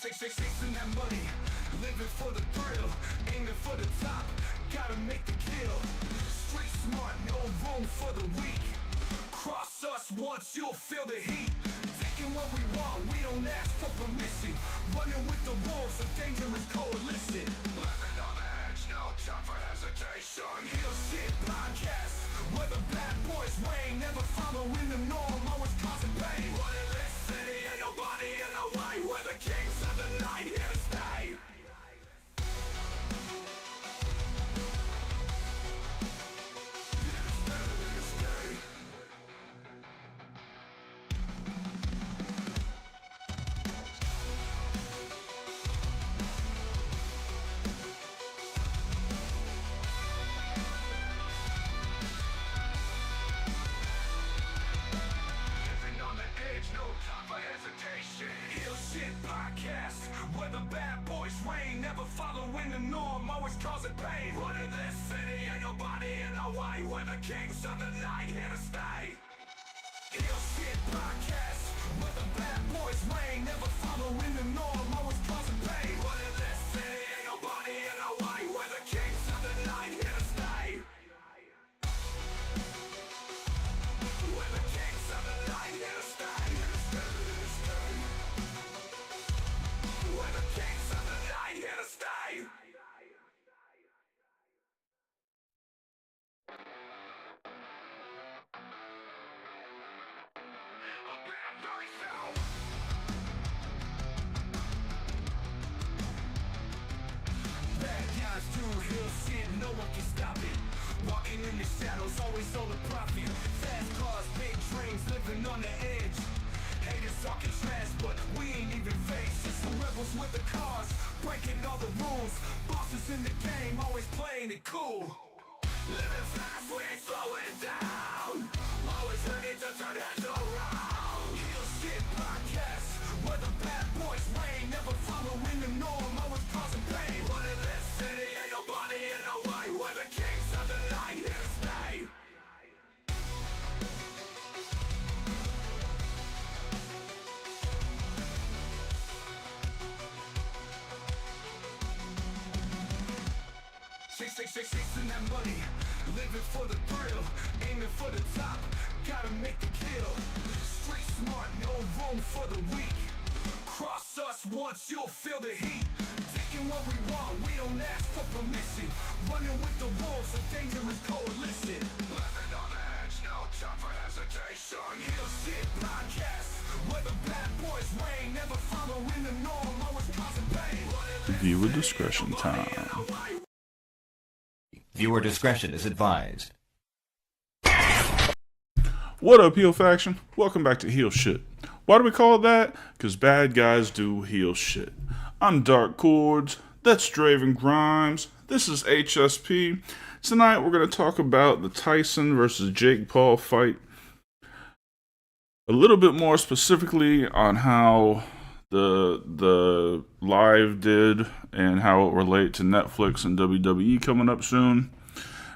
Chasing that money, living for the thrill, aiming for the top, gotta make the kill. Street smart, no room for the weak. Cross us once, you'll feel the heat. Taking what we want, we don't ask for permission. Running with the wolves, a dangerous coalition. Living on the edge, no time for hesitation. Heal shit podcast, where the bad boys reign, never following the norm, always causing pain. Running this city, ain't nobody in the way, where the kings of the night here to stay. Where the bad boys reign, never following the norm, always causing pain. Running this city, ain't nobody in the way, we're the kings of the night here to stay. Heal shit podcast, where the bad boys reign, never following the norm, always causing pain. Running this city, ain't nobody in the way, we're the kings of the night here to stay. We're the kings of the night here to stay. We're the kings of the night here to stay. Bad guys do real shit, no one can stop it. Walking in the shadows, always all the profit. Fast cars, big dreams, living on the edge. Haters talking trash, but we ain't even faced. Just some rebels with the cars, breaking all the rules. Bosses in the game, always playing it cool. Living fast, we ain't slowing down. Always ready to turn heads around. Heal shit podcast, where the bad boys reign, never following the norm, always causing pain. Running this city, ain't nobody in the way, we're the kings of the night here to stay. Chasing that money, living for the thrill, aiming for the top, gotta make the kill. Street smart, no room for the weak. Cross us once, you'll feel the heat. Taking what we want, we don't ask for permission. Running with the wolves, a dangerous coalition. Living on the edge, no time for hesitation. Heal shit podcast, where the bad boys reign, never following the norm, always causing pain. Viewer discretion time. Viewer discretion is advised. What up, Heel Faction? Welcome back to Heel Shit. Why do we call it that? Because bad guys do heel shit. I'm Dark Cordz. That's Draven Grimes. This is HSP. Tonight we're going to talk about the Tyson versus Jake Paul fight. A little bit more specifically on how the live did and how it relate to Netflix and WWE coming up soon.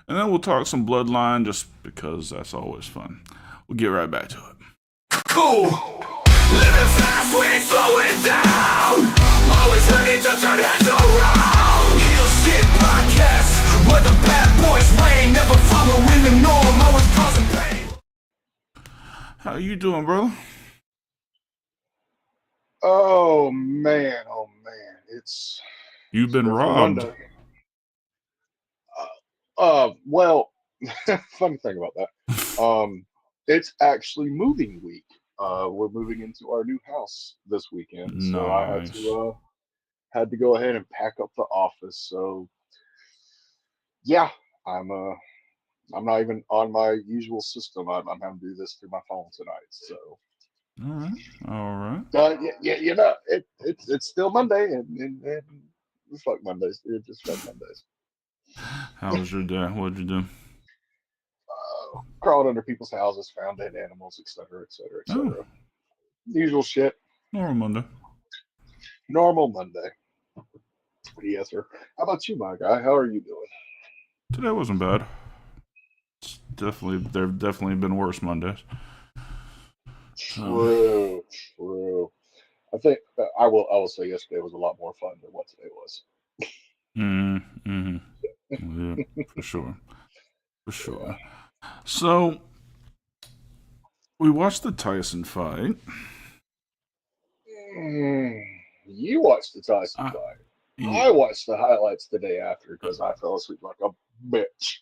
And then we'll talk some Bloodline just because that's always fun. We'll get right back to it. Cool! Living fast, we ain't slowing down. Always ready to turn heads around. Heal shit podcast, where the bad boys reign, never following the norm, always causing pain. How you doing, brother? Oh man, it's You've been it's robbed. Monday. Well, funny thing about that, it's actually moving week. We're moving into our new house this weekend, so I Nice. had to go ahead and pack up the office. So yeah, I'm not even on my usual system. I'm having to do this through my phone tonight. So. All right. Yeah, you know, it's still Monday, and it's like Mondays. It's just like Mondays. How was your day? What'd you do? Crawled under people's houses, found dead animals, etc., etc., etc. Usual shit. Normal Monday. Normal Monday. Yes, sir. How about you, my guy? How are you doing? Today wasn't bad. There've definitely been worse Mondays. True. I think I will say yesterday was a lot more fun than what today was. Mm-hmm. Yeah, for sure. For sure. So we watched the Tyson fight. Mm, you watched the Tyson I, fight. yeah. I watched the highlights the day after because I fell asleep like a bitch.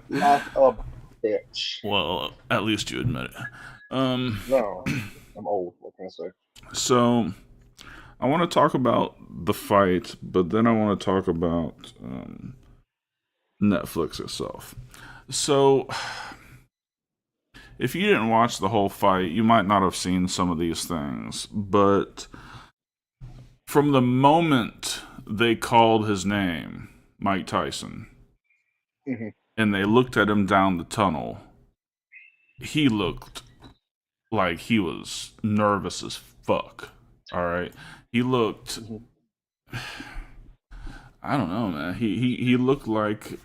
Like a bitch. Well, at least you admit it. Um, No, I'm old. What can I say? so I want to talk about the fight, but then I want to talk about Netflix itself. So, if you didn't watch the whole fight, you might not have seen some of these things, but from the moment they called his name, Mike Tyson, Hmm. and they looked at him down the tunnel, he looked like he was nervous as fuck. All right. He looked, Hmm. I don't know, man. He looked like,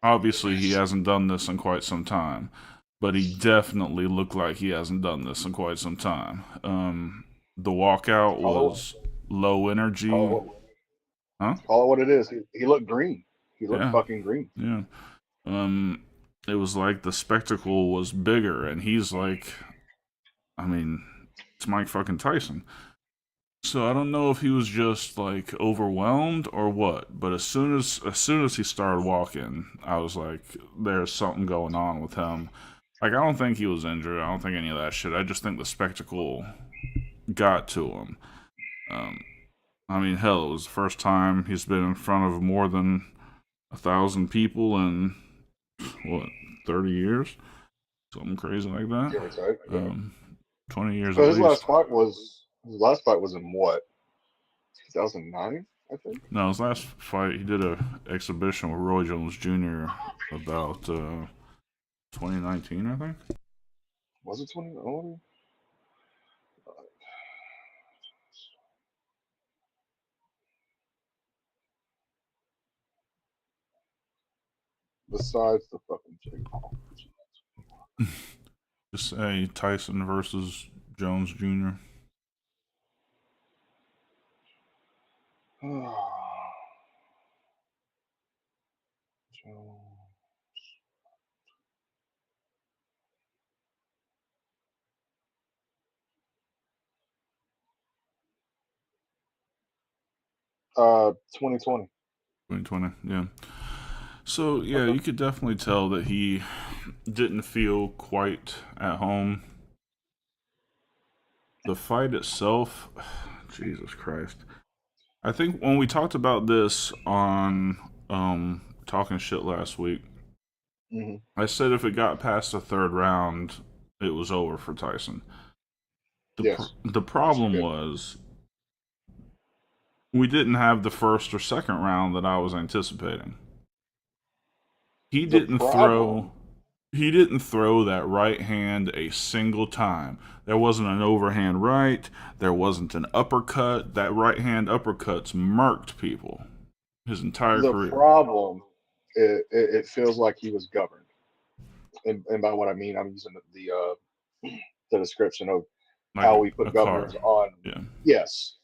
obviously he hasn't done this in quite some time, but he definitely looked like he hasn't done this in quite some time. The walkout Call was low it, call energy. it, Huh? call it what it is. He looked green. He looked Yeah. fucking green. Yeah. It was like the spectacle was bigger, and he's like, I mean, it's Mike fucking Tyson. So I don't know if he was just like overwhelmed or what, but as soon as he started walking, I was like, there's something going on with him. Like I don't think he was injured. I don't think any of that shit. I just think the spectacle got to him. Um, I mean, hell, it was the first time he's been in front of more than 1,000 people in what 30 years, something crazy like that. Give or take. Yeah. 20 years So at his last least. fight was in what? 2009, I think. No, his last fight, he did a exhibition with Roy Jones Jr. about 2019, I think. Was it 20? Besides the fucking Jake Paul. Just say Tyson versus Jones Jr. Joe. 2020. 2020, yeah. So yeah, Okay. you could definitely tell that he didn't feel quite at home. The fight itself, Jesus Christ. I think when we talked about this on talking shit last week, Hmm. I said if it got past the third round, it was over for Tyson. Yes. The Yes, you problem did. was we didn't have the first or second round that I was anticipating. He The didn't throw problem. he didn't throw that right hand a single time. There wasn't an overhand right, there wasn't an uppercut. That right hand uppercuts murked people his entire The career. problem. It feels like he was governed, and by what I mean, I'm using the description of Like how we a put car. governors on. Yeah. Yes,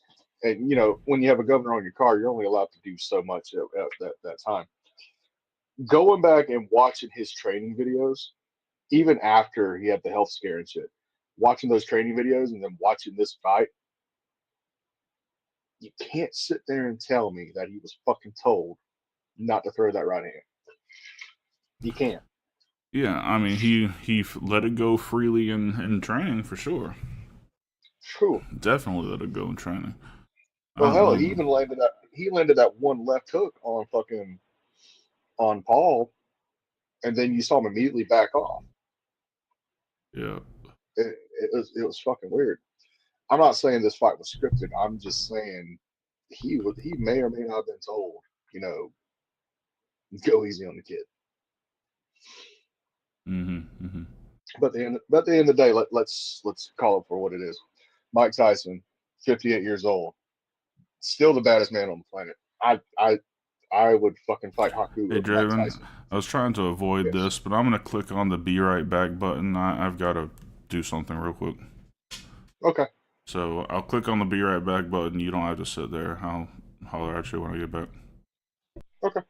and when you have a governor on your car, you're only allowed to do so much at that time. Going back and watching his training videos, even after he had the health scare and shit, watching those training videos and then watching this fight, you can't sit there and tell me that he was fucking told not to throw that right hand. You can't. Yeah, I mean let it go freely in training for sure. True. Definitely let it go in training. I Well, don't hell, know, man. he landed that one left hook on fucking on Paul, and then you saw him immediately back off. Yeah. It was fucking weird. I'm not saying this fight was scripted. I'm just saying he may or may not have been told, you know, go easy on the kid. Mm-hmm. But at the end of the day, let's call it for what it is. Mike Tyson, 58 years old, still the baddest man on the planet. I would fucking fight Haku Hey over Mike Draven, Tyson. I was trying to avoid Yes. this, but I'm gonna click on the be right back button. I've got to do something real quick. Okay. So I'll click on the be right back button. You don't have to sit there. I'll holler at you when I get back. Okay.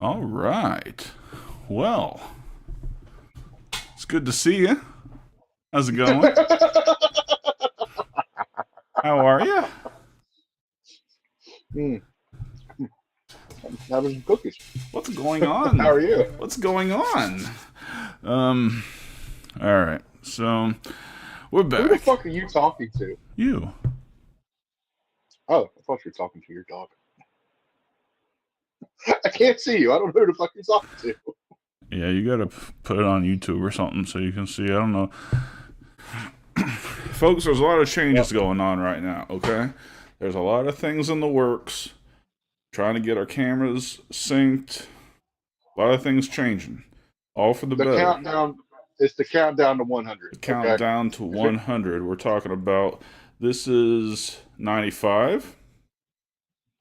All right. Well, it's good to see you. How's it going? How are you? I'm having some cookies. What's going on? How are you? What's going on? All right. So we're Who the back. fuck are you talking to? You. Oh, I thought you were talking to your dog. I can't see you. I don't know who the fuck you're talking to. Yeah, you gotta put it on YouTube or something so you can see. I don't know. Folks, there's a lot of changes going on right now, okay? There's a lot of things in the works. Trying to get our cameras synced. A lot of things changing. All for the better. Countdown. It's the countdown to 100. The countdown to 100. We're talking about, this is 95.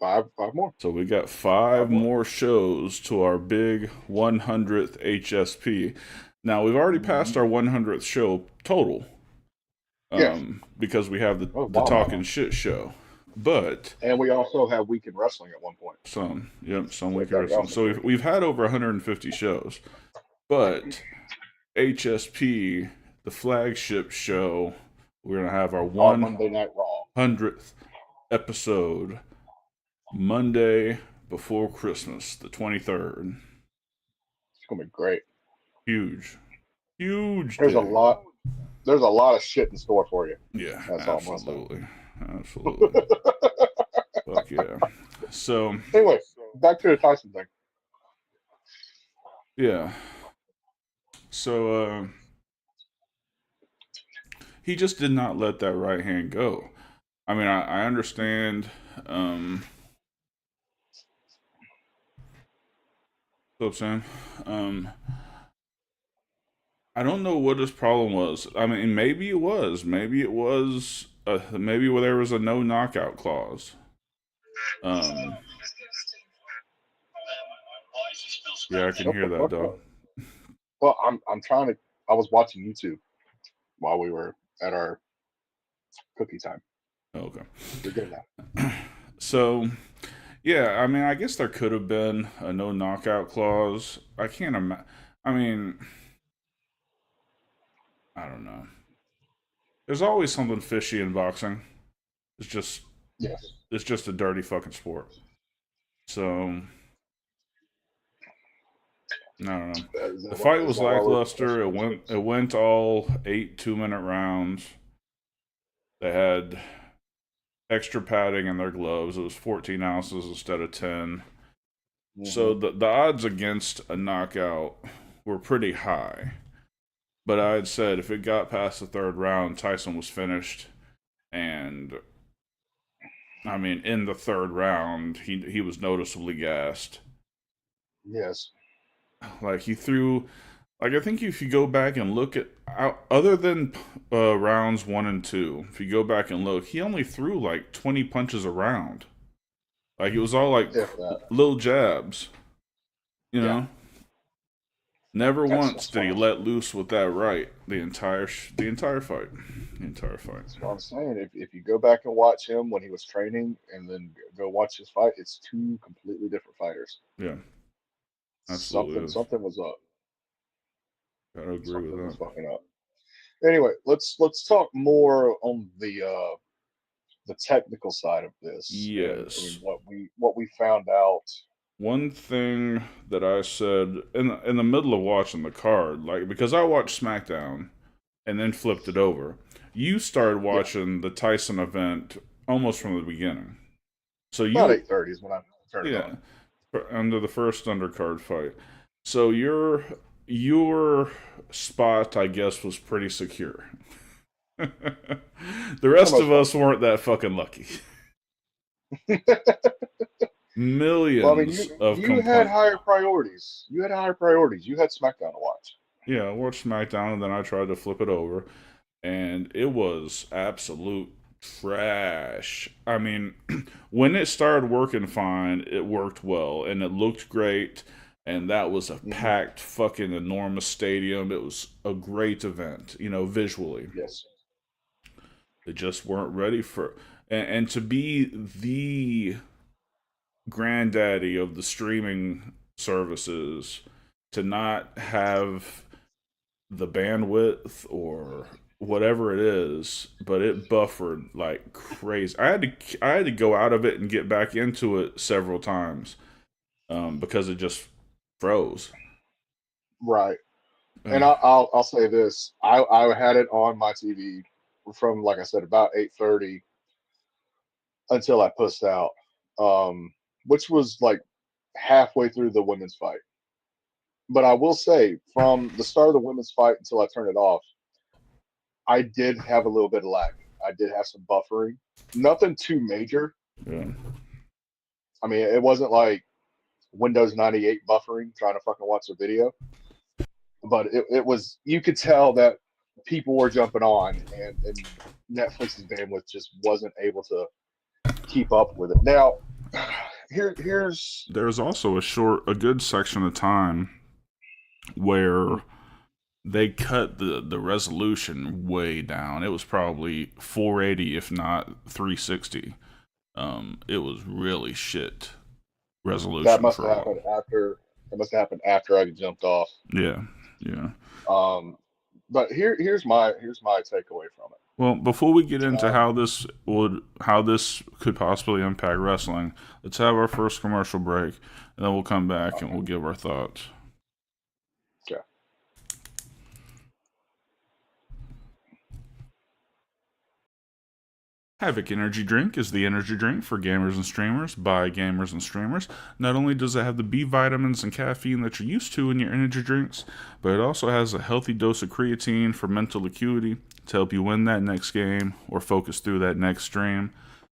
Five more. So we got five more shows to our big 100th HSP. Now, we've already passed our 100th show total. Because we have the Talking Shit show. But... And we also have Weekend Wrestling at one point. Some Weekend Wrestling. So we've had over 150 shows. But HSP, the flagship show, we're going to have our Monday Night Raw 100th episode Monday before Christmas, the 23rd. It's gonna be great. Huge There's day. a lot of shit in store for you. Yeah, that's absolutely. Fuck yeah. So anyway, back to the Tyson thing. Yeah. So he just did not let that right hand go. I mean, I understand. What's up, Sam? I don't know what his problem was. I mean, maybe it was. Maybe there was a no knockout clause. Yeah, I can hear that, dog. Well, I'm trying to. I was watching YouTube while we were at our cookie time. Okay. You're good now. So, yeah, I mean, I guess there could have been a no knockout clause. I can't imagine. I mean, I don't know. There's always something fishy in boxing. It's just a dirty fucking sport. So, I don't know. The fight was lackluster. It went all 8 2-minute rounds. They had extra padding in their gloves. It was 14 ounces instead of 10. Mm-hmm. So the odds against a knockout were pretty high. But I had said if it got past the third round, Tyson was finished. And, I mean, in the third round, he was noticeably gassed. Yes. Like, he threw... Like, I think if you go back and look at... Other than rounds 1 and 2, if you go back and look, he only threw, like, 20 punches a round. Like, it was all, like, little jabs. You know? Never once did he let loose with that right the entire fight. The entire fight. That's what I'm saying. If you go back and watch him when he was training and then go watch his fight, it's two completely different fighters. Yeah. Absolutely. Something was up. Gotta agree with that. Fucking up. Anyway, let's talk more on the technical side of this. Yes. And what we found out. One thing that I said in the middle of watching the card, like, because I watched SmackDown and then flipped it over. You started watching the Tyson event almost from the beginning. So about 8:30 is when I turned it on. Under the first undercard fight. So your spot, I guess, was pretty secure. The rest of us weren't that fucking lucky. Millions of you had higher priorities. You had SmackDown to watch. Yeah, I watched SmackDown and then I tried to flip it over, and it was absolute trash. I mean, when it started working fine, it worked well and it looked great, and that was a packed fucking enormous stadium. It was a great event, visually. Yes. They just weren't ready for and to be the granddaddy of the streaming services, to not have the bandwidth or whatever it is, but it buffered like crazy. I had to go out of it and get back into it several times because it just froze. Right. And Uh, I'll say this: I had it on my TV from, like I said, about 8:30 until I pussed out, which was like halfway through the women's fight. But I will say, from the start of the women's fight until I turned it off, I did have a little bit of lagging. I did have some buffering. Nothing too major. yeah. I mean, it wasn't like Windows 98 buffering trying to fucking watch a video, but it was, you could tell that people were jumping on, and Netflix's bandwidth just wasn't able to keep up with it. Now, here's There's also a good section of time where they cut the resolution way down. It was probably 480, if not 360. It was really shit that resolution must have for all. happened after that must have happened after I jumped off. Yeah, yeah. But here's my takeaway from it. Well, before we get into Um, how this could possibly impact wrestling, let's have our first commercial break, and then we'll come back and we'll give our thoughts. okay. Havoc Energy Drink is the energy drink for gamers and streamers by gamers and streamers. Not only does it have the B vitamins and caffeine that you're used to in your energy drinks, but it also has a healthy dose of creatine for mental acuity to help you win that next game or focus through that next stream.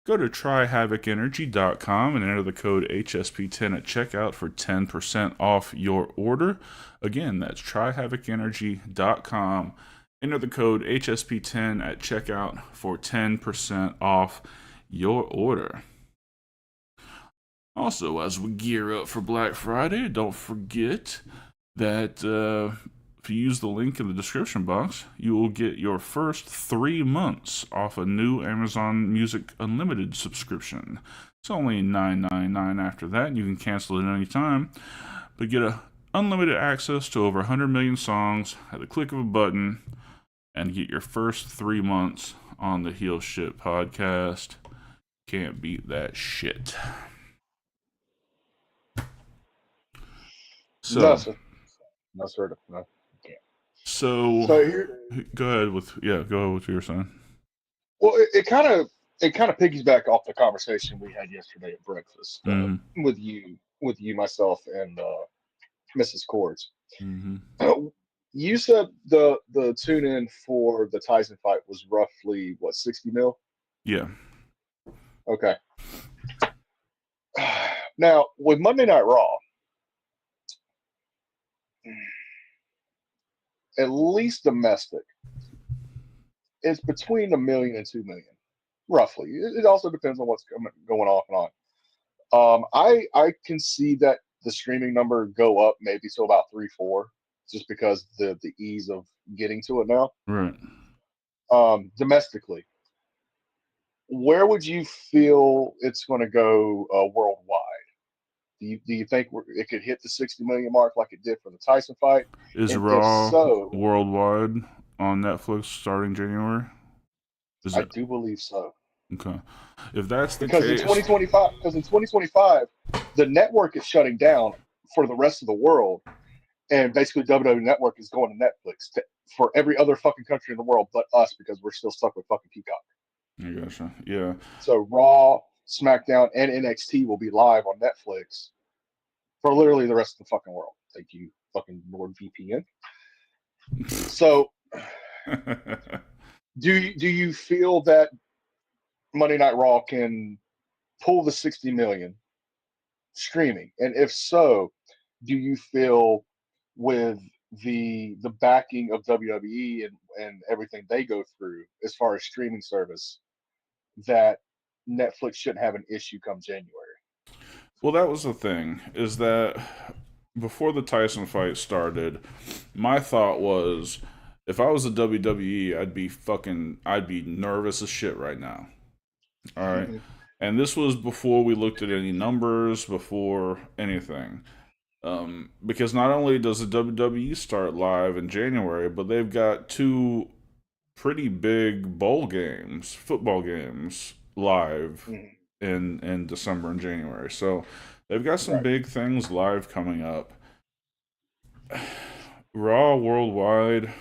Go to tryhavocenergy.com and enter the code HSP10 at checkout for 10% off your order. Again, that's tryhavocenergy.com. Enter the code HSP10 at checkout for 10% off your order. Also, as we gear up for Black Friday, don't forget that if you use the link in the description box, you will get your first 3 months off a new Amazon Music Unlimited subscription. It's only $9.99 after that, and you can cancel it at any time. But get unlimited access to over 100 million songs at the click of a button, and get your first 3 months on the Heel Shit podcast. Can't beat that shit. So, No, sir. No, sir. No. so So here, go ahead with what you were saying. well, it kind of piggyback off the conversation we had yesterday at breakfast, Mm-hmm. with you, myself, and Mrs. Cordz. Mm-hmm. You said the tune in for the Tyson fight was roughly what, 60 mil? Yeah. Okay. Now with Monday Night Raw, at least domestic, it's between a million and 2 million, roughly. It also depends on what's going off and on. I can see that the streaming number go up maybe to about 3-4, just because the ease of getting to it now. Right. Domestically, where would you feel it's going to go worldwide? Do you think it could hit the 60 million mark like it did for the Tyson fight? Is And if Raw so, worldwide on Netflix starting January? Is I it do believe so. okay? If that's the Because in case, 2025, the network is shutting down for the rest of the world, and basically WWE Network is going to Netflix for every other fucking country in the world but us, because we're still stuck with fucking Peacock. I gotcha. Yeah. So Raw, SmackDown, and NXT will be live on Netflix for literally the rest of the fucking world. Thank you, fucking NordVPN. So, do you feel that Monday Night Raw can pull the 60 million streaming? And if so, do you feel, with the backing of WWE and everything they go through as far as streaming service, that Netflix shouldn't have an issue come January? Well, that was the thing, is that before the Tyson fight started, my thought was, if I was the WWE, I'd be nervous as shit right now. All right. Mm-hmm. And this was before we looked at any numbers, before anything. Because not only does the WWE start live in January, but they've got two pretty big bowl games, football games live Mhm. in December and January. So they've got some Right. big things live coming up. Raw worldwide,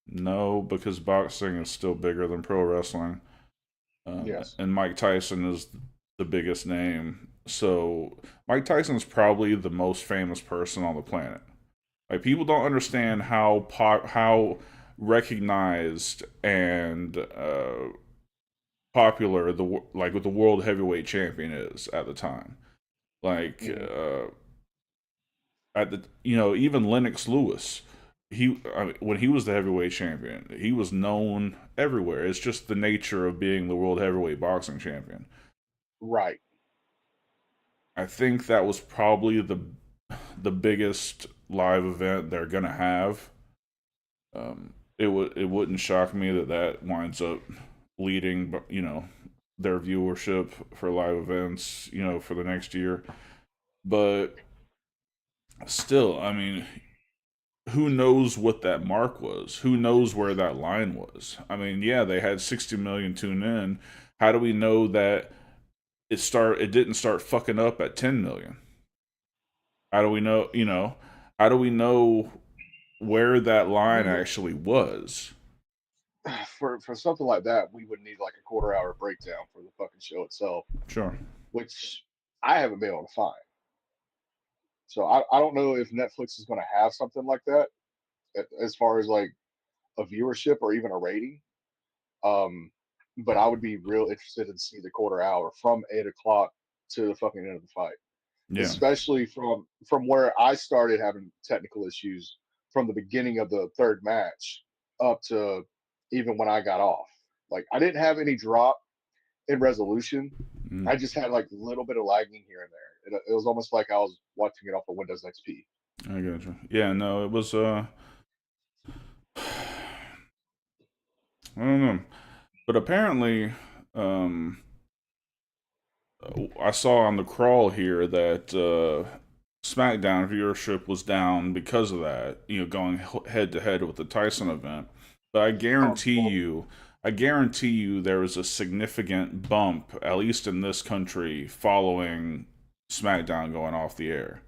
no, because boxing is still bigger than pro wrestling. Yes. And Mike Tyson is the biggest name. So Mike Tyson's probably the most famous person on the planet. Like people don't understand how recognized and popular the world heavyweight champion is at the time. Like Mhm. at the even Lennox Lewis, when he was the heavyweight champion, he was known everywhere. It's just the nature of being the world heavyweight boxing champion. Right. I think that was probably the biggest live event they're gonna have. It wouldn't shock me that winds up leading, their viewership for live events, for the next year. But still, I mean, who knows what that mark was? Who knows where that line was? I mean, yeah, they had 60 million tune in. How do we know that it didn't start fucking up at 10 million? How do we know, how do we know where that line We actually was? for something like that, we would need like a quarter-hour breakdown for the fucking show itself, Sure. which I haven't been able to find. So I don't know if Netflix is going to have something like that as far as like a viewership or even a rating. Um, but I would be real interested in see the quarter hour from 8 o'clock to the fucking end of the fight, Yeah. especially from where I started having technical issues from the beginning of the third match up to even when I got off. Like I didn't have any drop in resolution. Mm, I just had like a little bit of lagging here and there. It was almost like I was watching it off of Windows XP. I got you. Yeah, no, it was I don't know. But apparently, um I saw on the crawl here that SmackDown viewership was down because of that, going head to head with the Tyson event. But Well, I guarantee you there was a significant bump, at least in this country, following SmackDown going off the air.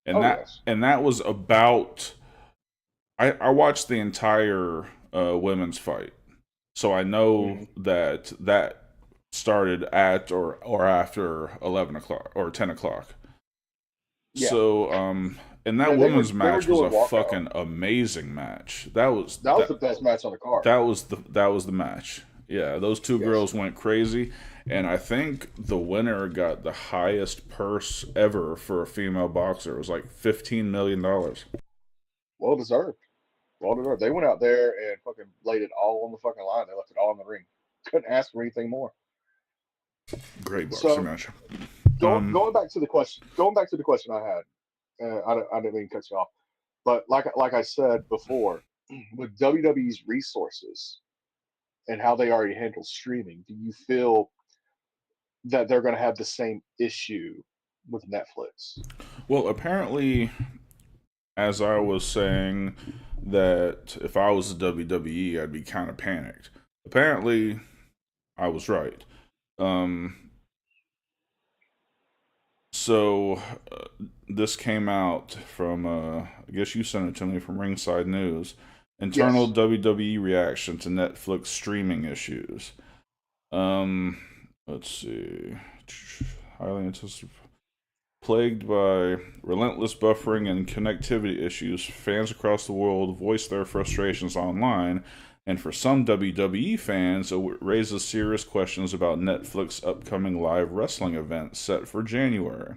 And oh that yes. and that was about I watched the entire women's fight. So I know Hmm. that started at or after 11 o'clock or 10 o'clock. Yeah. So and that Yeah, they were women's they were match was doing a walkout. fucking amazing match. That was That was the best match on the card. that was the match. Yeah, those two Yes. girls went crazy, and I think the winner got the highest purse ever for a female boxer. It was like $15 million. Well deserved. Well deserved. They went out there and fucking laid it all on the fucking line. They left it all in the ring. Couldn't ask for anything more. Great boxing So match. going back to the question, I had, I didn't mean to cut you off, but like I said before, with WWE's resources and how they already handle streaming, do you feel that they're going to have the same issue with Netflix? Well, apparently, as I was saying, that if I was the WWE, I'd be kind of panicked. Apparently, I was right. Um, so this came out from, I guess you sent it to me from Ringside News. Internal Yes. WWE reaction to Netflix streaming issues. Let's see. Highly anticipated. Plagued by relentless buffering and connectivity issues, fans across the world voice their frustrations online, and for some WWE fans, it raises serious questions about Netflix's upcoming live wrestling event set for January.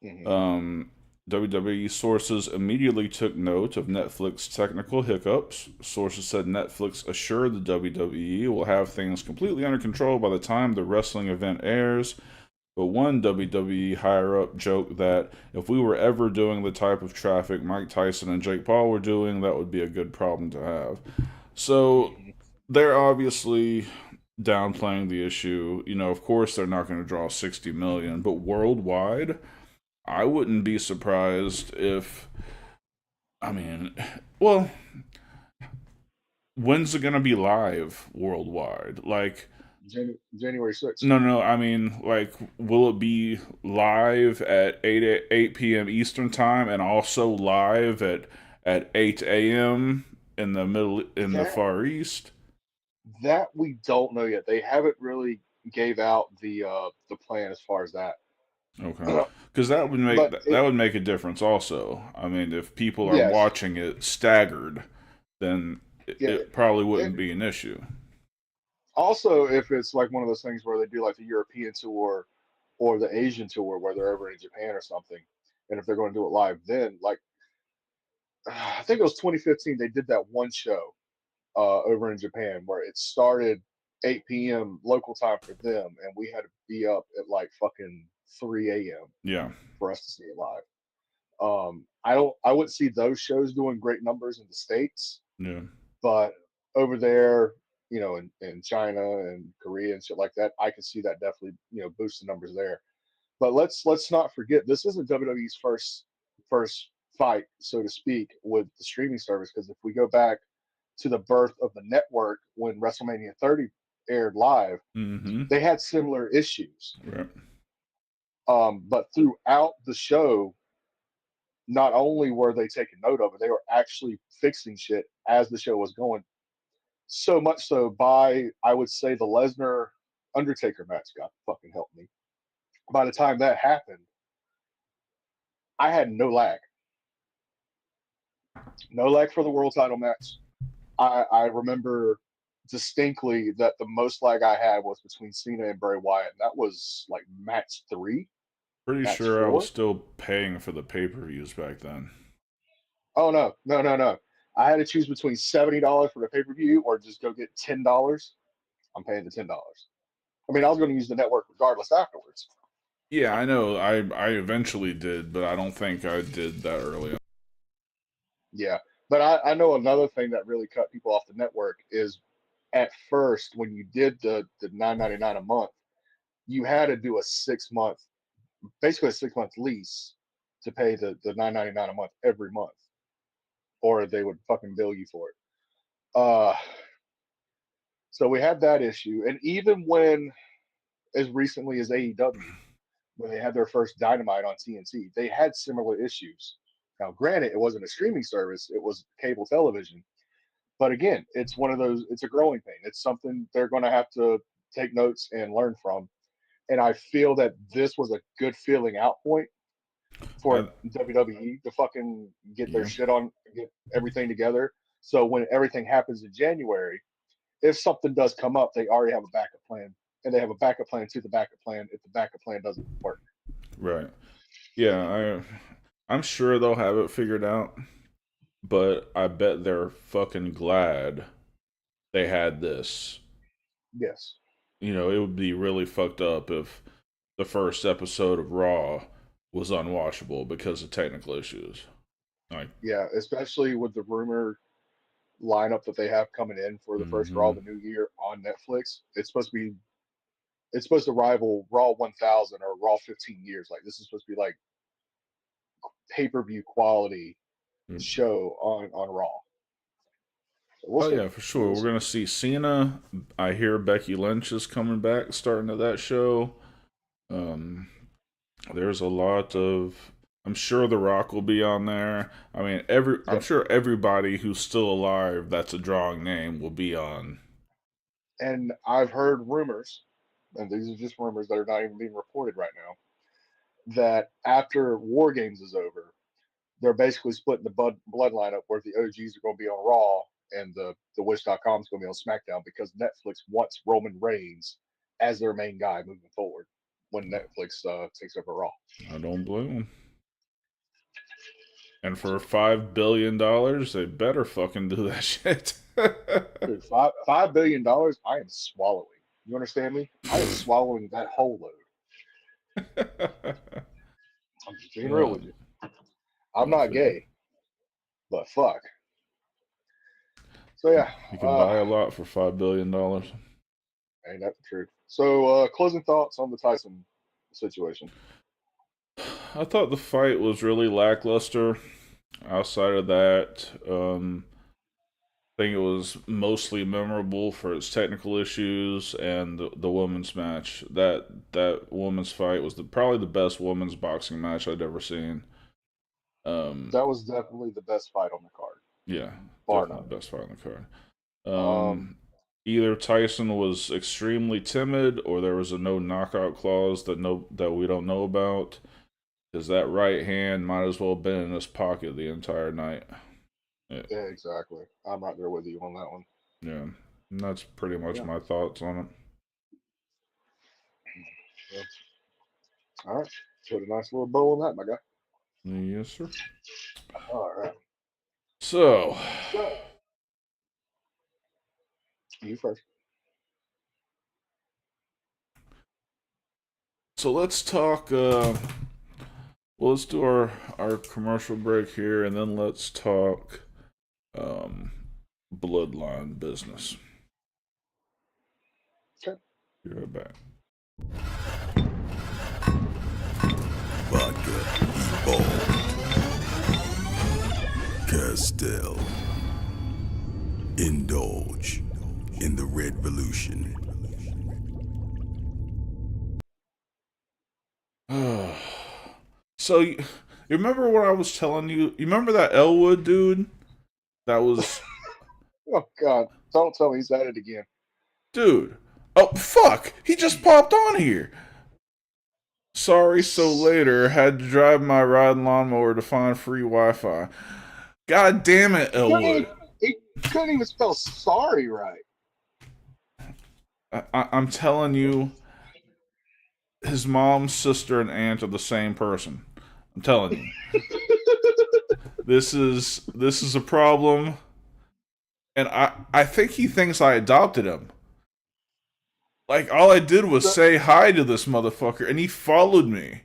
Hmm. Um, WWE sources immediately took note of Netflix technical hiccups. Sources said Netflix assured the WWE will have things completely under control by the time the wrestling event airs. But one WWE higher up joked that if we were ever doing the type of traffic Mike Tyson and Jake Paul were doing, that would be a good problem to have. So Hmm. they're obviously downplaying the issue. Of course they're not going to draw 60 million, but worldwide, I wouldn't be surprised if I mean, well, when's it gonna be live worldwide? Like, January 6th. no, I mean, like, will it be live at 8 p.m. Eastern time and also live at 8 a.m. in the That Far East? that we don't know yet. They haven't really gave out the plan as far as that. Okay, because that would make But it, that would make a difference. Also, I mean, if people are yes, watching it staggered, then yeah. it probably It, wouldn't be an issue. also, if it's like one of those things where they do like the European tour or the Asian tour where they're over in Japan or something, and if they're going to do it live, then like I think it was 2015, they did that one show over in Japan where it started 8 p.m. local time for them, and we had to be up at like fucking 3 a.m. Yeah, for us to see it live. I wouldn't see those shows doing great numbers in the States, yeah. but over there, in China and Korea and shit like that, I could see that definitely, boost the numbers there. But let's not forget this isn't WWE's first fight, so to speak, with the streaming service. Because if we go back to the birth of the network when WrestleMania 30 aired live, Mm-hmm. they had similar issues. Right. But throughout the show, not only were they taking note of it, they were actually fixing shit as the show was going. So much so by I would say the Lesnar Undertaker match, God fucking help me. By the time that happened, I had no lag for the world title match. I remember distinctly that the most lag I had was between Cena and Bray Wyatt, and that was like match three, Pretty match sure I was four. still paying for the pay-per-views back then. Oh no, no, no, no! I had to choose between $70 for the pay per view or just go get $10. I'm paying the $10. I mean, I was going to use the network regardless afterwards. Yeah, I know. I eventually did, but I don't think I did that early on. Yeah, but I know another thing that really cut people off the network is at first when you did the 9.99 a month, you had to do a 6 month, basically a 6 month lease to pay the 9.99 a month every month, or they would fucking bill you for it. Uh, so we had that issue, and even when as recently as AEW, when they had their first Dynamite on TNT, they had similar issues. Now, granted, it wasn't a streaming service; it was cable television. But again, it's one of those. It's a growing pain. It's something they're going to have to take notes and learn from. And I feel that this was a good feeling out point for I, WWE to fucking get their yeah, shit on, get everything together. So when everything happens in January, if something does come up, they already have a backup plan, and they have a backup plan to the backup plan if the backup plan doesn't work. right. Yeah, I'm sure they'll have it figured out, but I bet they're fucking glad they had this. Yes. You know, it would be really fucked up if the first episode of Raw was unwatchable because of technical issues. Like, Yeah, especially with the rumor lineup that they have coming in for the first Raw mm-hmm. of the new year on Netflix. It's supposed to rival Raw 1000 or Raw 15 years. Like this is supposed to be like pay-per-view quality show on Raw. So we'll Oh see. yeah, for sure. We'll We're see. gonna see Cena. I hear Becky Lynch is coming back, starting to that show. Um, there's a lot of. I'm sure The Rock will be on there. I mean, I'm Yep. sure everybody who's still alive that's a drawing name will be on. And I've heard rumors, and these are just rumors that are not even being reported right now, that after War Games is over, they're basically splitting the bloodline up where the OGs are going to be on Raw and the Wish.com is going to be on SmackDown because Netflix wants Roman Reigns as their main guy moving forward when Netflix takes over Raw. I don't blame them. And for $5 billion, they better fucking do that shit. Dude, $5 billion, I am swallowing. You understand me? I am swallowing that whole load. I'm just being real Yeah, with you. I'm I not feel you. gay, but fuck. So yeah, You can buy a lot for $5 billion. ain't that the truth? So closing thoughts on the Tyson situation. I thought the fight was really lackluster. Outside of that, think it was mostly memorable for its technical issues and the women's match. That women's fight was probably the best women's boxing match I'd ever seen. That was definitely the best fight on the card, Yeah, bar definitely none. the best fight on the card. Um, Either Tyson was extremely timid, or there was a no knockout clause that we don't know about. Because that right hand might as well have been in his pocket the entire night. Yeah, yeah, exactly. I'm right there with you on that one. yeah. And that's pretty much Yeah. my thoughts on Yeah. All right. Put a nice little bow on that, my guy. it. Yes, sir. All right. So, So, you first. let's talk. Well, let's do our commercial break here, and then let's talk um, bloodline business. Okay. Be right back. Vodka, Ebol, Castell. Indulge in the Red Revolution. So, you remember what I was telling you? You remember that Elwood dude? That was. Oh, God. Don't tell me he's at it again. Dude. Oh, fuck! He just popped on here! Sorry, so later. Had to drive my riding lawnmower to find free Wi-Fi. God damn it, Elwood. He couldn't even spell sorry right. I'm telling you, his mom, sister, and aunt are the same person. I'm telling you. This is a problem. And I think he thinks I adopted him. Like, all I did was say hi to this motherfucker, and he followed me.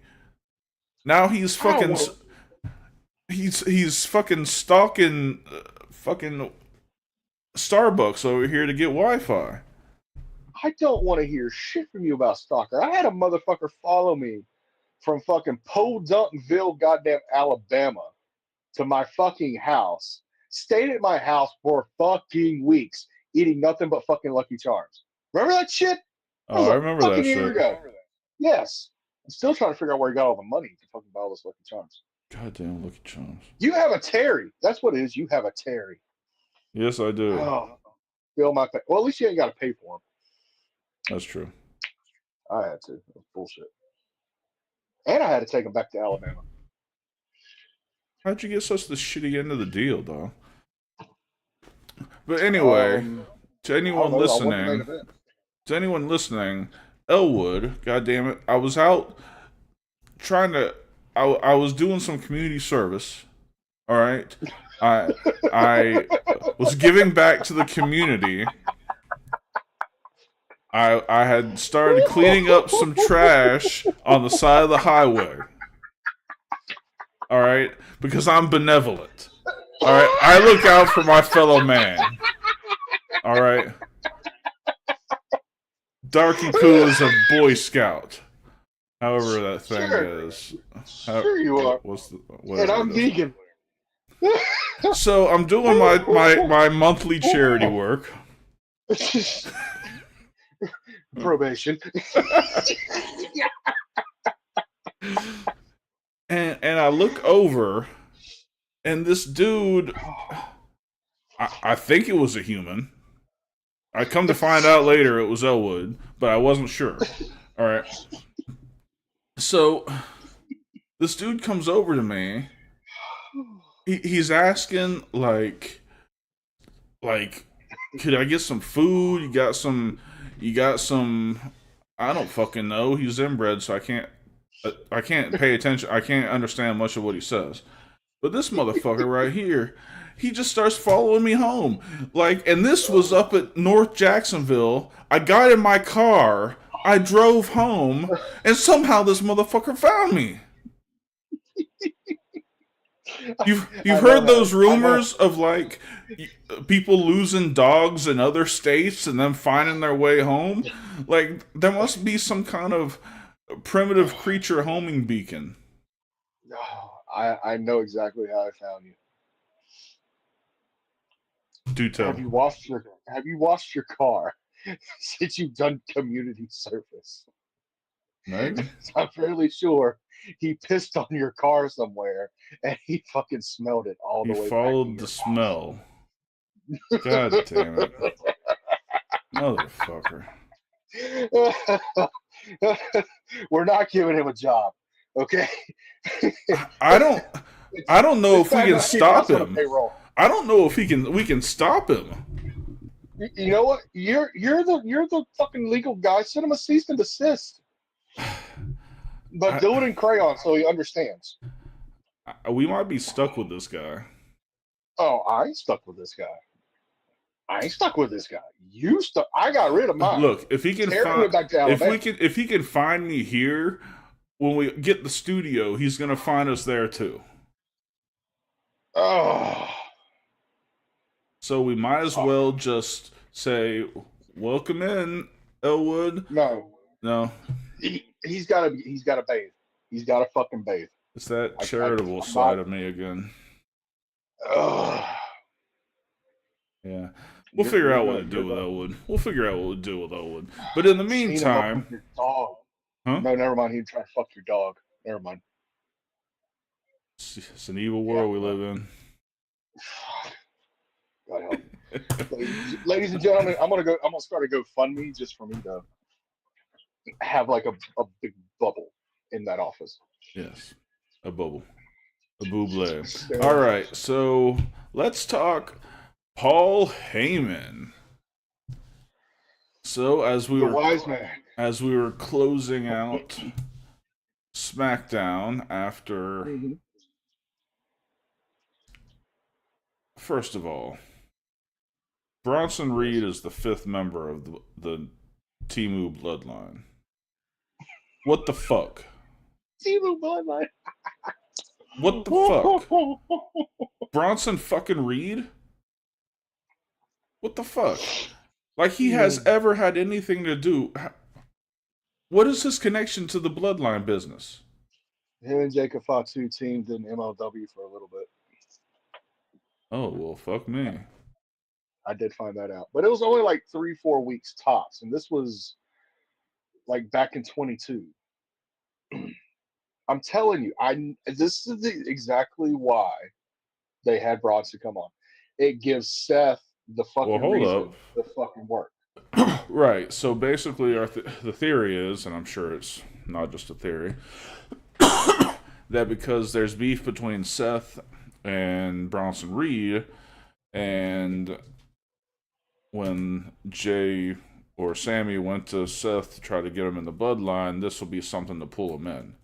Now he's fucking... He's fucking stalking fucking Starbucks over here to get Wi-Fi. I don't want to hear shit from you about Stalker. I had a motherfucker follow me from fucking Podunkville, goddamn Alabama, to my fucking house. Stayed at my house for fucking weeks, eating nothing but fucking Lucky Charms. Remember that shit? That was Oh, I a remember fucking that year shit. ago. Yes. I'm still trying to figure out where he got all the money to fucking buy all those Lucky Charms. Goddamn Lucky Charms. You have a Terry. That's what it is. You have a Terry. Yes, I do. Oh, feel my pain. Well, at least you ain't got to pay for them. That's true. I had to. It was bullshit. And I had to take them back to Alabama. How'd you get such the shitty end of the deal, dog? But anyway, to anyone listening, Elwood, goddamn it, I was out trying to. I was doing some community service. All right, I was giving back to the community. I had started cleaning up some trash on the side of the highway. All right, because I'm benevolent. All right, I look out for my fellow man. All right, Darky Poo is a Boy Scout. However that thing is. Sure you are. And I'm vegan. So I'm doing my monthly charity work. Probation. and I look over, and this dude, I think it was a human. I come to find out later it was Elwood, but I wasn't sure. All right. So this dude comes over to me. He's asking like, could I get some food? You got some. I don't fucking know. He's inbred, so I can't pay attention. I can't understand much of what he says. But this motherfucker right here, he just starts following me home. Like, and this was up at North Jacksonville. I got in my car, I drove home, and somehow this motherfucker found me. You've heard those rumors of like people losing dogs in other states and then finding their way home? Like, there must be some kind of primitive creature homing beacon. I know exactly how I found you. Do tell. Have you washed your car since you've done community service? Maybe. I'm fairly sure he pissed on your car somewhere and he fucking smelled it all He the way back to followed the your smell. God damn it. Motherfucker. house. We're not giving him a job, okay? I don't know This if we guy's can not even stop else on the him. payroll. I don't know if we can stop him. You know what? You're the fucking legal guy. Send him a cease and desist. But do it in crayon so he understands. We might be stuck with this guy. Oh, I ain't stuck with this guy. I ain't stuck with this guy. You stuck. I got rid of mine. Look, if he can Terry find went back to Alabama. if he can find me here when we get the studio, he's gonna find us there too. Oh, So we might as well just say, "Welcome in, Elwood." no. No, He's gotta bathe. He's gotta fucking bathe. it's that I'm charitable not- side of me again. Ugh. Yeah. We'll You're- figure you're out what gonna- to do you're with gonna- Elwood. We'll figure out what to do with Elwood. But in the Clean him up meantime, with your dog. huh? No, never mind. He'd try to fuck your dog. Never mind. It's an evil world we live in. God help. Ladies and gentlemen, I'm gonna start a GoFundMe just for me to have like a big bubble in that office. Yes. A bubble. A buble. All right, so let's talk Paul Heyman. So as we The were wise man. closing out SmackDown after, first of all, Bronson Reed is the 5th member of the Timu bloodline. What the fuck? Timu bloodline. What the fuck? Bronson fucking Reed? What the fuck? Like he has ever had anything to do. What is his connection to the bloodline business? Him and Jacob Fatu teamed in MLW for a little bit. Oh, well, fuck me. I did find that out. But it was only like 3-4 weeks tops. And this was like back in 22. I'm telling you, this is exactly why they had Bronson come on. It gives Seth the fucking Well, hold reason up. to fucking work. Right. So basically, the theory is, and I'm sure it's not just a theory, that because there's beef between Seth and Bronson Reed, and when Jay or Sammy went to Seth to try to get him in the bloodline, this will be something to pull him in.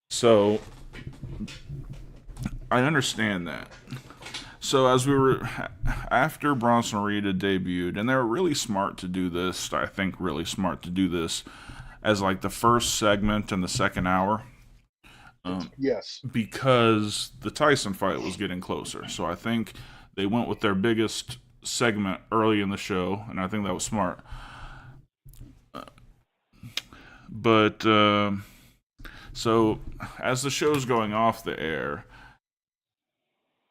So I understand that. So as we were after Bronson Reed had debuted, and they were really smart to do this. I think really smart to do this as like the first segment in the second hour. Yes. Because the Tyson fight was getting closer. So I think they went with their biggest segment early in the show, and I think that was smart. But so as the show's going off the air,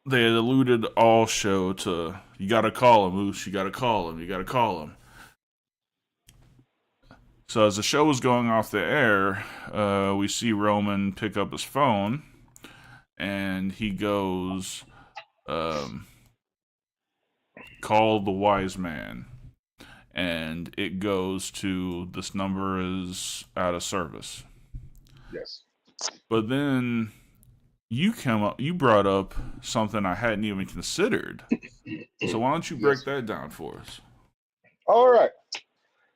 they had alluded all show to, you gotta call him, Moose, you gotta call him, you gotta call him. So as the show was going off the air, we see Roman pick up his phone, and he goes, call the wise man. And it goes to, this number is out of service. Yes. But then you brought up something I hadn't even considered. So why don't you break that down for us? All right.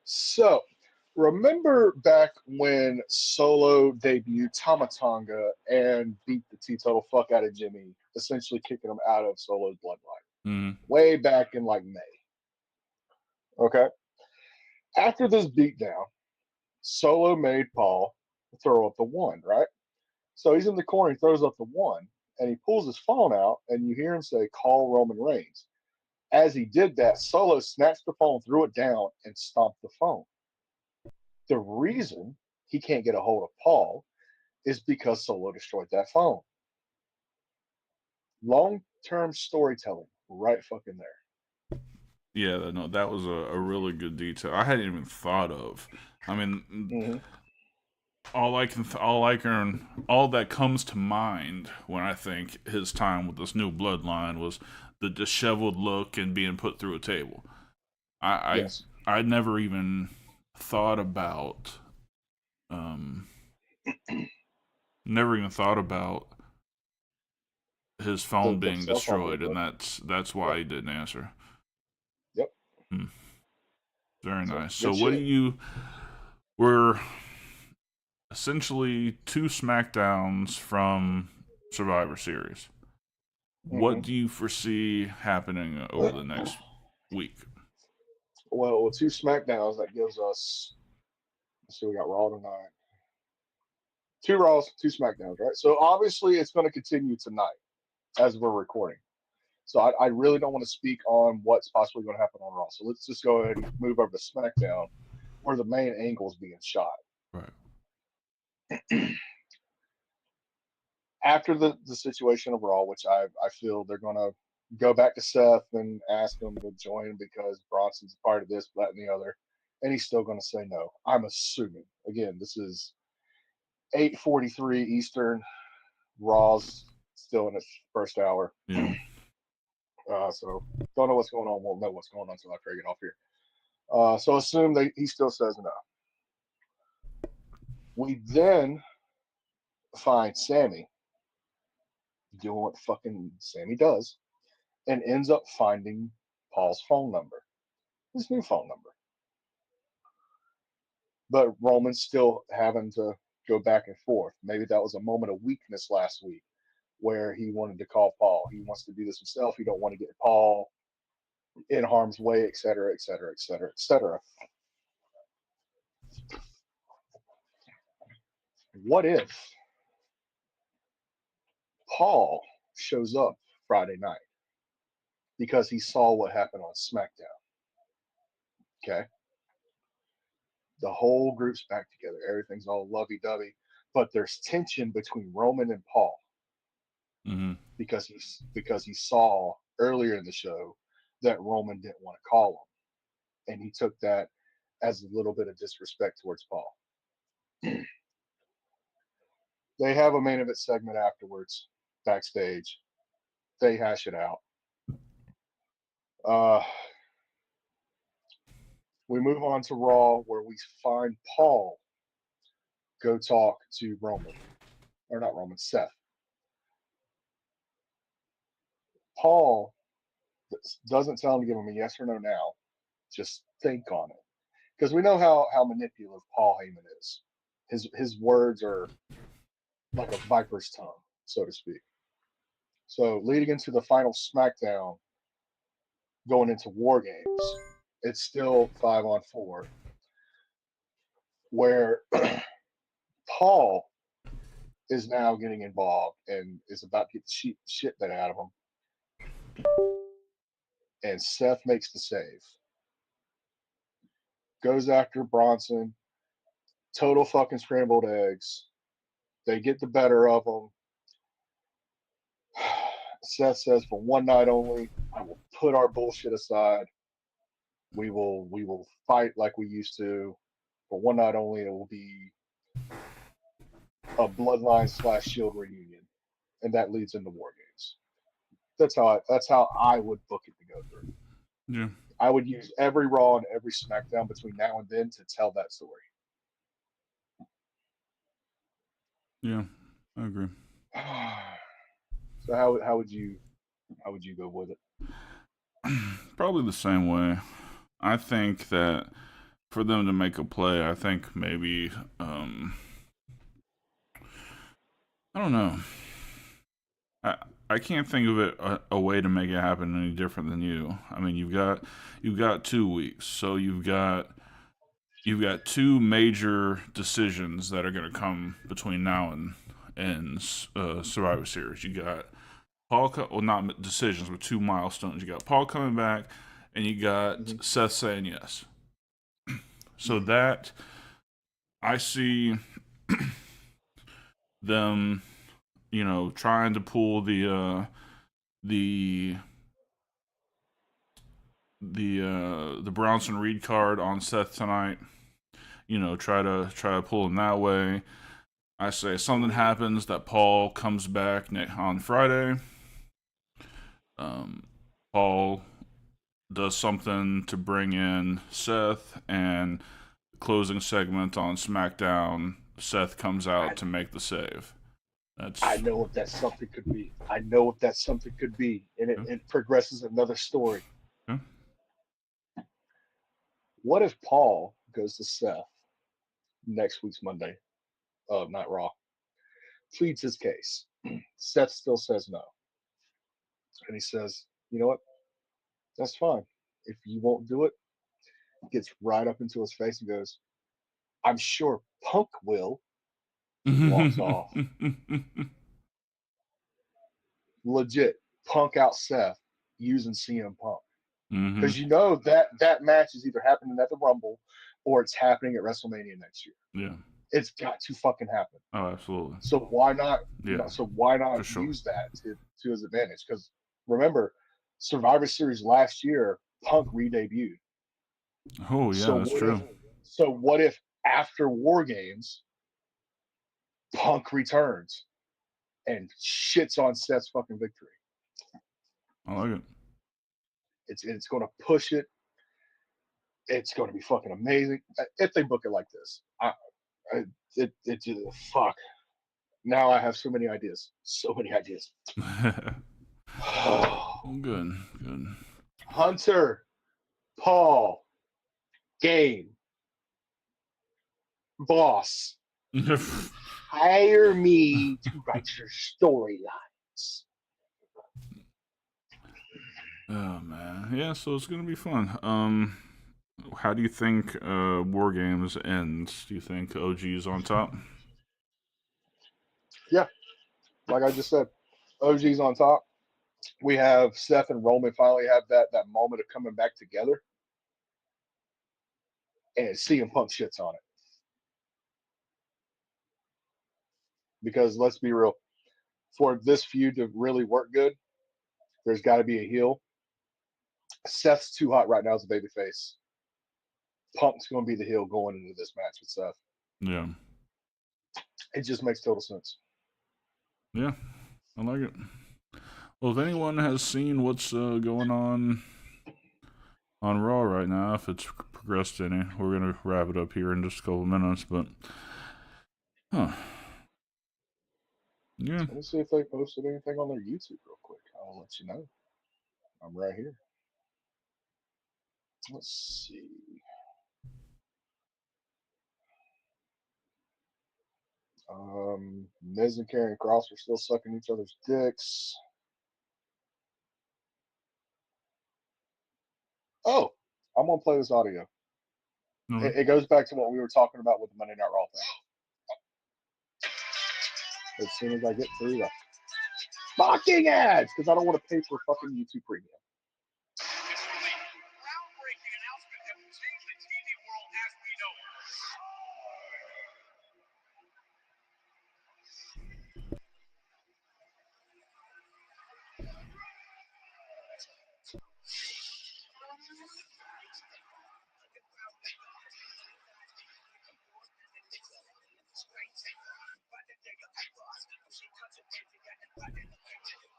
So, remember back when Solo debuted Tamatanga and beat the teetotal fuck out of Jimmy, essentially kicking him out of Solo's bloodline? Mm-hmm. Way back in like May. Okay. After this beatdown, Solo made Paul throw up the 1, right? So he's in the corner, he throws up the 1, and he pulls his phone out, and you hear him say, call Roman Reigns. As he did that, Solo snatched the phone, threw it down, and stomped the phone. The reason he can't get a hold of Paul is because Solo destroyed that phone. Long-term storytelling right fucking there. Yeah, no, that was a really good detail. I hadn't even thought of. I mean, Hmm. all that comes to mind when I think his time with this new bloodline was the disheveled look and being put through a table. Yes. I never even thought about um never even thought about his phone The being cell phone being destroyed, and broken. that's why Yep. he didn't answer. Yep. Hmm, very So nice. So good what do shit. you we're essentially two SmackDowns from Survivor Series. What Hmm. do you foresee happening over the next week? Well, with two SmackDowns, that gives us. Let's see, we got Raw tonight. Two Raws, two SmackDowns, right? So obviously, it's going to continue tonight as we're recording. So I really don't want to speak on what's possibly going to happen on Raw. So let's just go ahead and move over to SmackDown, where the main angle is being shot. Right. After the situation of Raw, which I feel they're going to go back to Seth and ask him to join because Bronson's a part of this, that, and the other, and he's still going to say no. I'm assuming. Again, this is 8:43 Eastern. Raw's still in its first hour. Yeah. So don't know what's going on. Won't know what's going on until after I get off here. So assume that he still says no. We then find Sammy doing what fucking Sammy does and ends up finding Paul's phone number, his new phone number. But Roman's still having to go back and forth. Maybe that was a moment of weakness last week where he wanted to call Paul. He wants to do this himself. He don't want to get Paul in harm's way, et cetera, et cetera, et cetera, et cetera. What if Paul shows up Friday night because he saw what happened on SmackDown? Okay. The whole group's back together. Everything's all lovey dovey, but there's tension between Roman and Paul Mm-hmm. because he saw earlier in the show that Roman didn't want to call him, and he took that as a little bit of disrespect towards Paul. They have a main event segment afterwards, backstage. They hash it out. Uh, we move on to Raw, where we find Paul go talk to Roman, or not Roman, Seth. Paul doesn't tell him to give him a yes or no now. Just think on it, because we know how manipulative Paul Heyman is. His words are like a viper's tongue, so to speak. So leading into the final SmackDown, going into War Games, it's still 5-on-4, where Paul is now getting involved and is about to get the shit bit out of him. And Seth makes the save. Goes after Bronson. Total fucking scrambled eggs. They get the better of him. Seth says, for one night only, I will put our bullshit aside. We will fight like we used to. For one night only, it will be a bloodline / shield reunion. And that leads into War Games. That's how I would book it to go through. Yeah. I would use every Raw and every SmackDown between now and then to tell that story. Yeah. I agree. So how would you go with it? Probably the same way. I think that for them to make a play, I think maybe I don't know. I I can't think of it a way to make it happen any different than you. I mean, you've got 2 weeks, so you've got two major decisions that are going to come between now and Survivor Series. You got well, not decisions, but two milestones. You got Paul coming back, and you got Mm-hmm. Seth saying yes. So Mm-hmm. that I see them, trying to pull the the Bronson Reed card on Seth tonight. You know, try to pull him that way. I say something happens that Paul comes back on Friday. Paul does something to bring in Seth, and closing segment on SmackDown, Seth comes out to make the save. I know what that something could be. I know what that something could be, and it progresses another story. Yeah. What if Paul goes to Seth next week's Monday, Night Raw, pleads his case. Seth still says no, and he says, "You know what? That's fine. If you won't do it," gets right up into his face and goes, "I'm sure Punk will." Walks off. Legit, Punk out Seth using CM Punk. Because you know that match is either happening at the Rumble or it's happening at WrestleMania next year. Yeah. It's got to fucking happen. Oh, absolutely. So why not? Yeah. So why not sure. use that to his advantage? Because remember, Survivor Series last year, Punk re-debuted. Oh yeah, that's true. So what if after War Games, Punk returns and shits on Seth's fucking victory? I like it. It's going to push it. It's going to be fucking amazing if they book it like this. It just fuck. Now I have so many ideas. So many ideas. Good. Hunter, Paul, Game, Boss, hire me to write your storylines. Oh man, yeah. So it's gonna be fun. How do you think War Games ends? Do you think OG is on top? Yeah, like I just said, OG's on top. We have Seth and Roman finally have that moment of coming back together, and CM Punk shits on it. Because let's be real, for this feud to really work good, there's got to be a heel. Seth's too hot right now as a babyface. Punk's going to be the heel going into this match with Seth. Yeah. It just makes total sense. Yeah, I like it. Well, if anyone has seen what's going on Raw right now, if it's progressed any, we're gonna wrap it up here in just a couple minutes. But, yeah. Let me see if they posted anything on their YouTube real quick. I'll let you know. I'm right here. Let's see. Miz and Karrion Kross are still sucking each other's dicks. Oh, I'm gonna play this audio. It goes back to what we were talking about with the Monday Night Raw thing. As soon as I get through the fucking ads, because I don't want to pay for fucking YouTube Premium. Groundbreaking announcement that will change the TV world as we know it.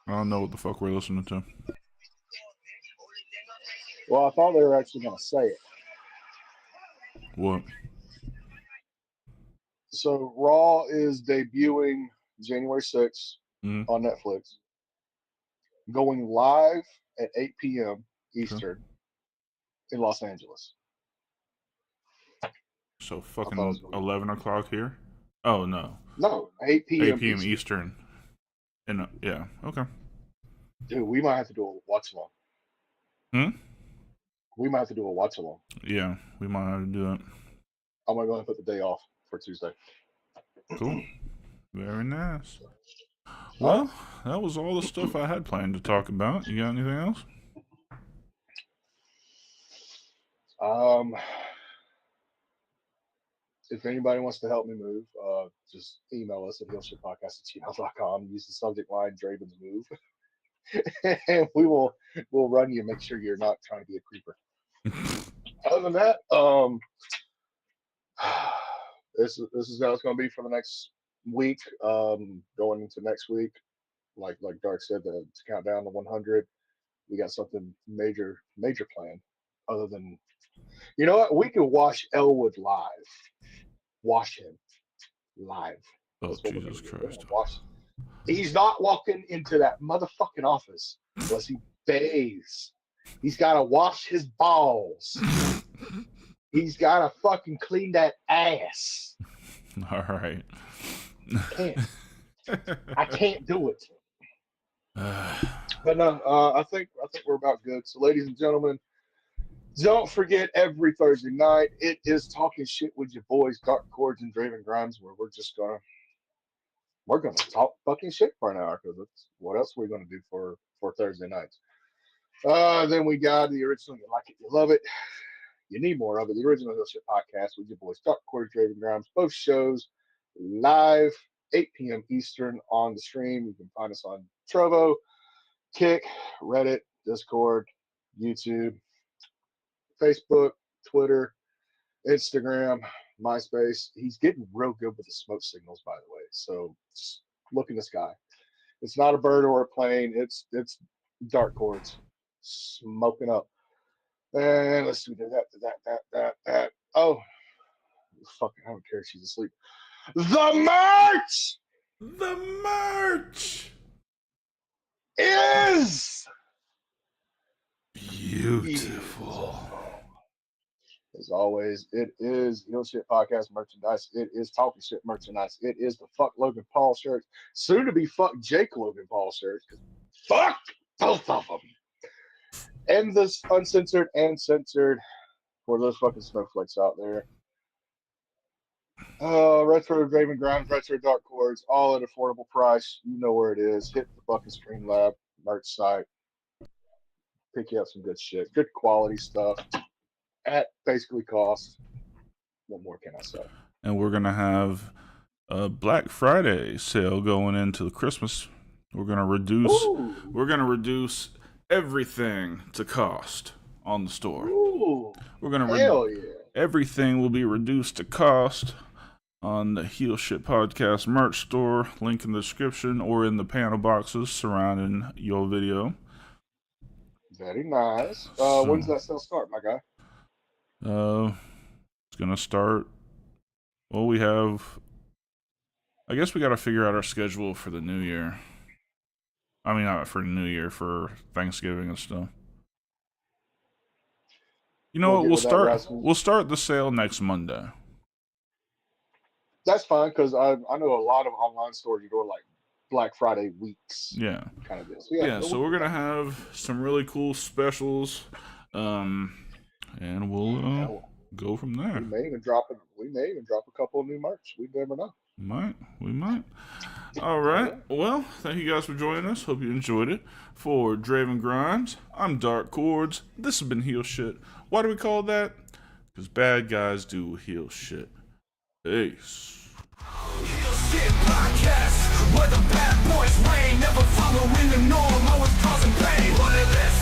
I don't know what the fuck we're listening to. Well, I thought they were actually going to say it. What? So Raw is debuting January 6th on Netflix, going live at 8 p.m. Eastern in Los Angeles. So fucking 11 o'clock here? Oh, no. No, 8 p.m. 8 p.m. Eastern. Yeah, okay. Dude, we might have to do a watch along. We might have to do a watch along. Yeah, we might have to do that. I'm going to go and put the day off for Tuesday. Cool. Very nice. Well, that was all the stuff I had planned to talk about. You got anything else? If anybody wants to help me move, just email us at heelshitpodcast@gmail.com. Use the subject line Draven's Move. and we'll run you, make sure you're not trying to be a creeper. Other than that, this is how it's going to be for the next week. Going into next week, like Dark said, to count down to 100. We got something major planned. Other than, you know what, we could watch Elwood live. Watch him live. Oh, Jesus Christ. He's not walking into that motherfucking office unless he bathes. He's got to wash his balls. He's got to fucking clean that ass. All right. I can't do it. But no, I think we're about good. So, ladies and gentlemen, don't forget every Thursday night it is Talking Shit with your boys, Dark Cordz and Draven Grimes, where we're gonna talk fucking shit for an hour, because what else are we gonna do for Thursday nights? Then we got the original You Like It, You Love It. You need more of it. The original Hill Shit podcast with your boys, Dark Cordz, Draven Grimes. Both shows live 8 p.m. Eastern on the stream. You can find us on Trovo, Kick, Reddit, Discord, YouTube, Facebook, Twitter, Instagram, MySpace. He's getting real good with the smoke signals, by the way. So look at this guy. It's not a bird or a plane. It's Dark Cordz smoking up. And let's do that. Oh, fucking, I don't care if she's asleep. The merch! The merch is beautiful. As always, it is Hill Shit Podcast merchandise. It is Talking Shit merchandise. It is the Fuck Logan Paul shirts. Soon to be Fuck Jake Logan Paul shirts. Fuck both of them. And this uncensored and censored for those fucking snowflakes out there. Retro Draven Grimes, Retro Dark Cordz, all at affordable price. You know where it is. Hit the fucking Streamlab merch site. Pick you up some good shit. Good quality stuff at basically cost. What more can I say? And we're gonna have a Black Friday sale going into the Christmas. We're gonna reduce everything to cost on the store. Ooh, we're gonna hell yeah. Everything will be reduced to cost on the Heel Shit Podcast merch store. Link in the description or in the panel boxes surrounding your video. Very nice. When does that sale start, my guy? It's gonna start. Well, I guess we got to figure out our schedule for the new year. I mean, not for the new year, for Thanksgiving and stuff. You know what? We'll start the sale next Monday. That's fine, because I know a lot of online stores you go like Black Friday weeks. Yeah. Kind of this. So we're gonna have some really cool specials, and we'll go from there. We may even drop a couple of new merch. We never know. We might. All right. Well, thank you guys for joining us. Hope you enjoyed it. For Draven Grimes, I'm Dark Cordz. This has been Heel Shit. Why do we call it that? Because bad guys do heel shit. Peace. Heel Shit Podcast, where the bad boys reign, never following the norm, always causing pain. One of this